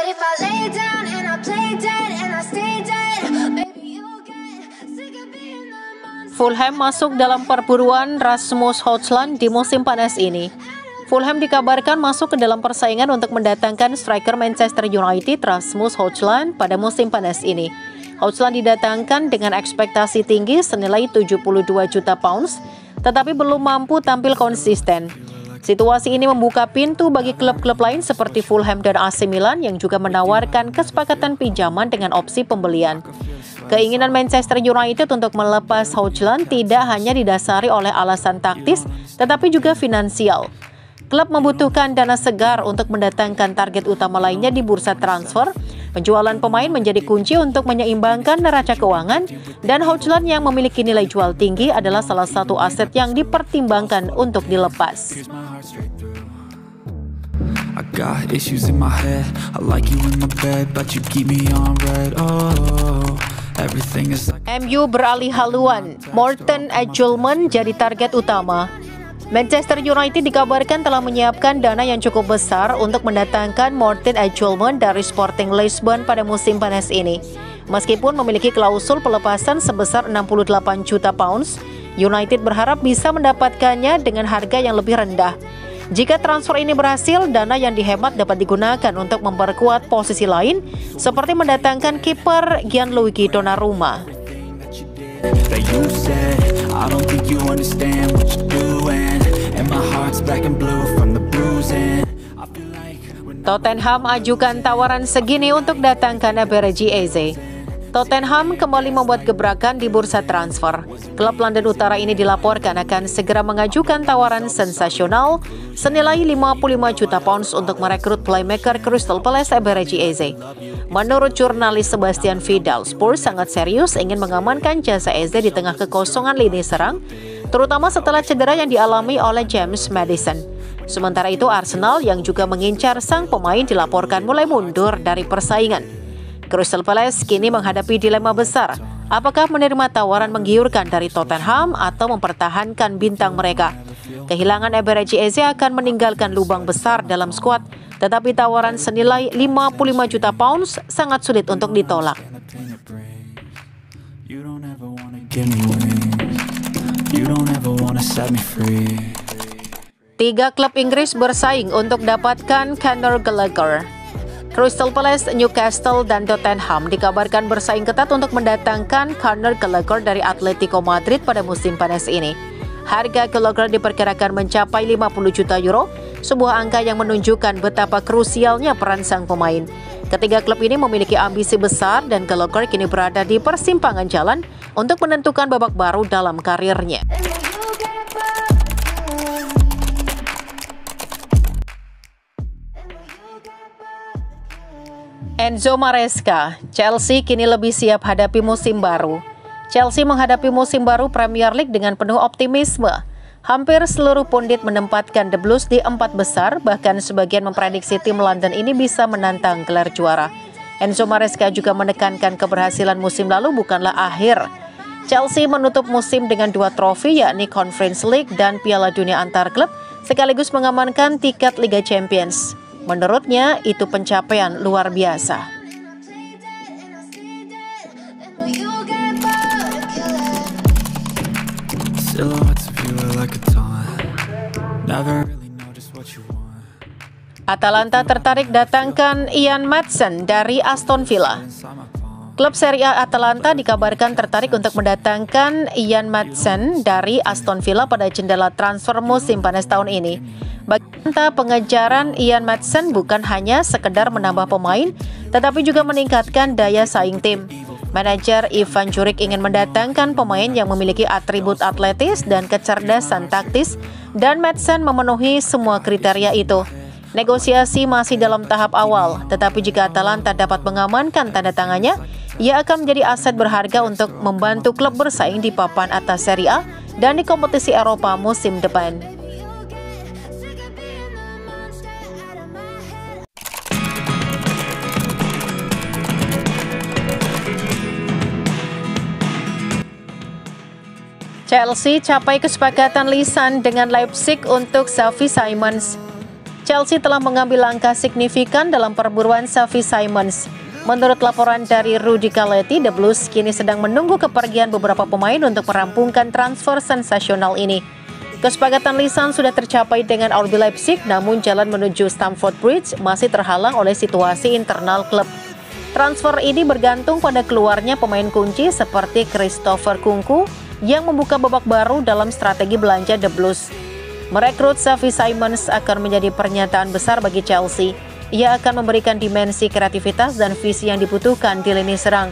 if I lay down and I play dead and I stay dead, baby you'll get sick of being the monster. Fulham masuk dalam perburuan Rasmus Højlund di musim panas ini. Fulham dikabarkan masuk ke dalam persaingan untuk mendatangkan striker Manchester United Rasmus Højlund pada musim panas ini. Højlund didatangkan dengan ekspektasi tinggi senilai 72 juta pounds, tetapi belum mampu tampil konsisten. Situasi ini membuka pintu bagi klub-klub lain seperti Fulham dan AC Milan yang juga menawarkan kesepakatan pinjaman dengan opsi pembelian. Keinginan Manchester United untuk melepas Højlund tidak hanya didasari oleh alasan taktis, tetapi juga finansial. Klub membutuhkan dana segar untuk mendatangkan target utama lainnya di bursa transfer. Penjualan pemain menjadi kunci untuk menyeimbangkan neraca keuangan, dan Højlund yang memiliki nilai jual tinggi adalah salah satu aset yang dipertimbangkan untuk dilepas. I got issues in my head. I like you in my bed, but you keep me on red. Oh, everything is like... MU beralih haluan. Morten Edgelman jadi target utama. Manchester United dikabarkan telah menyiapkan dana yang cukup besar untuk mendatangkan Morten Edgelman dari Sporting Lisbon pada musim panas ini. Meskipun memiliki klausul pelepasan sebesar 68 juta pounds, United berharap bisa mendapatkannya dengan harga yang lebih rendah. Jika transfer ini berhasil, dana yang dihemat dapat digunakan untuk memperkuat posisi lain, seperti mendatangkan kiper Gianluigi Donnarumma. that you said. I don't think you understand what you're doing, and my heart's black and blue from the bruising. I feel like when Tottenham ajukan tawaran segini untuk datangkan Eberechi Eze. Tottenham kembali membuat gebrakan di bursa transfer. Klub London Utara ini dilaporkan akan segera mengajukan tawaran sensasional senilai 55 juta pounds untuk merekrut playmaker Crystal Palace Eberechi Eze. Menurut jurnalis Sebastian Vidal, Spurs sangat serius ingin mengamankan jasa Eze di tengah kekosongan lini serang, terutama setelah cedera yang dialami oleh James Maddison. Sementara itu Arsenal yang juga mengincar sang pemain dilaporkan mulai mundur dari persaingan. Crystal Palace kini menghadapi dilema besar. Apakah menerima tawaran menggiurkan dari Tottenham atau mempertahankan bintang mereka? Kehilangan Eberechi Eze akan meninggalkan lubang besar dalam skuad, tetapi tawaran senilai 55 juta pounds sangat sulit untuk ditolak. you don't ever wanna give me wings, you don't ever wanna set me free. 3 klub Inggris bersaing untuk dapatkan Conor Gallagher. Crystal Palace, Newcastle, dan Tottenham dikabarkan bersaing ketat untuk mendatangkan Conor Gallagher dari Atletico Madrid pada musim panas ini. Harga Gallagher diperkirakan mencapai 50 juta euro, sebuah angka yang menunjukkan betapa krusialnya peran sang pemain. Ketiga klub ini memiliki ambisi besar dan Gallagher kini berada di persimpangan jalan untuk menentukan babak baru dalam karirnya. Enzo Maresca, Chelsea kini lebih siap hadapi musim baru. Chelsea menghadapi musim baru Premier League dengan penuh optimisme. Hampir seluruh pundit menempatkan The Blues di 4 besar, bahkan sebagian memprediksi tim London ini bisa menantang gelar juara. Enzo Maresca juga menekankan keberhasilan musim lalu bukanlah akhir. Chelsea menutup musim dengan 2 trofi, yakni Conference League dan Piala Dunia antar klub, sekaligus mengamankan tiket Liga Champions. Menurutnya, itu pencapaian luar biasa. Atalanta tertarik datangkan Ian Maatsen dari Aston Villa. Klub Serie A Atalanta dikabarkan tertarik untuk mendatangkan Ian Maatsen dari Aston Villa pada jendela transfer musim panas tahun ini. Bagi Atalanta, pengejaran Ian Maatsen bukan hanya sekedar menambah pemain, tetapi juga meningkatkan daya saing tim. Manajer Ivan Juric ingin mendatangkan pemain yang memiliki atribut atletis dan kecerdasan taktis, dan Maatsen memenuhi semua kriteria itu. Negosiasi masih dalam tahap awal, tetapi jika Atalanta dapat mengamankan tanda tangannya, ia akan menjadi aset berharga untuk membantu klub bersaing di papan atas Serie A dan di kompetisi Eropa musim depan. Chelsea capai kesepakatan lisan dengan Leipzig untuk Xavi Simons. Chelsea telah mengambil langkah signifikan dalam perburuan Xavi Simons. Menurut laporan dari Rudy Galetti, The Blues kini sedang menunggu kepergian beberapa pemain untuk merampungkan transfer sensasional ini. Kesepakatan lisan sudah tercapai dengan RB Leipzig, namun jalan menuju Stamford Bridge masih terhalang oleh situasi internal klub. Transfer ini bergantung pada keluarnya pemain kunci seperti Christopher Nkunku yang membuka babak baru dalam strategi belanja The Blues. Merekrut Xavi Simons akan menjadi pernyataan besar bagi Chelsea. Ia akan memberikan dimensi kreativitas dan visi yang dibutuhkan di lini serang.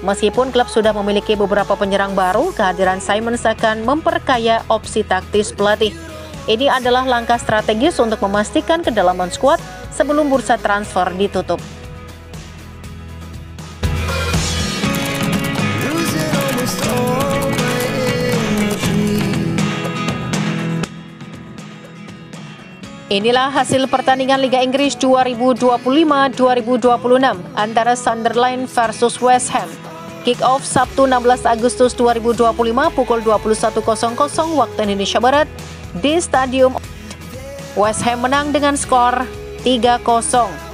Meskipun klub sudah memiliki beberapa penyerang baru, kehadiran Simons akan memperkaya opsi taktis pelatih. Ini adalah langkah strategis untuk memastikan kedalaman skuad sebelum bursa transfer ditutup. Inilah hasil pertandingan Liga Inggris 2025-2026 antara Sunderland versus West Ham. Kick-off Sabtu 16 Agustus 2025 pukul 21.00 waktu Indonesia Barat di Stadium. West Ham menang dengan skor 3-0.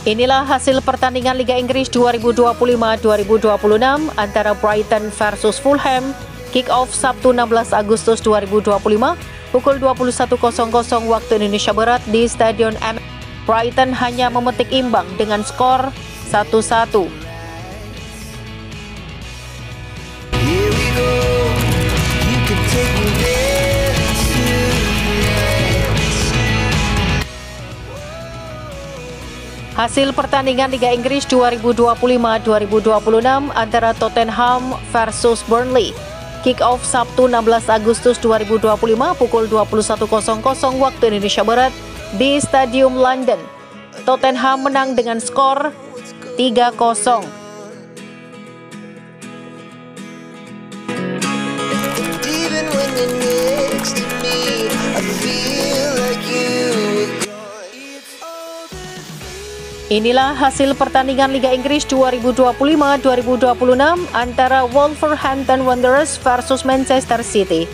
Inilah hasil pertandingan Liga Inggris 2025-2026 antara Brighton versus Fulham. Kick-off Sabtu 16 Agustus 2025 pukul 21.00 waktu Indonesia Barat di Stadion Emirates. Brighton hanya memetik imbang dengan skor 1-1. Hasil pertandingan Liga Inggris 2025-2026 antara Tottenham versus Burnley. Kick-off Sabtu 16 Agustus 2025 pukul 21.00 waktu Indonesia Barat di Stadium London. Tottenham menang dengan skor 3-0. Inilah hasil pertandingan Liga Inggris 2025-2026 antara Wolverhampton Wanderers versus Manchester City.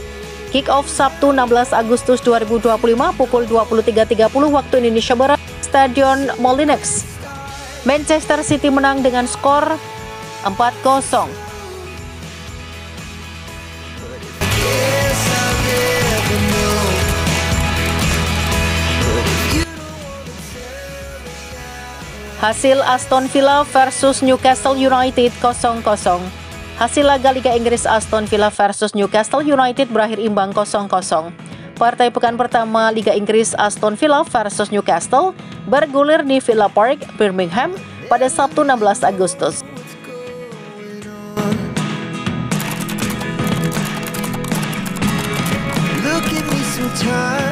Kick-off Sabtu 16 Agustus 2025 pukul 23.30 waktu Indonesia Barat, Stadion Molineux. Manchester City menang dengan skor 4-0. Hasil Aston Villa versus Newcastle United 0-0. Hasil laga Liga Inggris Aston Villa versus Newcastle United berakhir imbang 0-0. Partai pekan pertama Liga Inggris Aston Villa versus Newcastle bergulir di Villa Park, Birmingham pada Sabtu 16 Agustus. Look at me sometimes.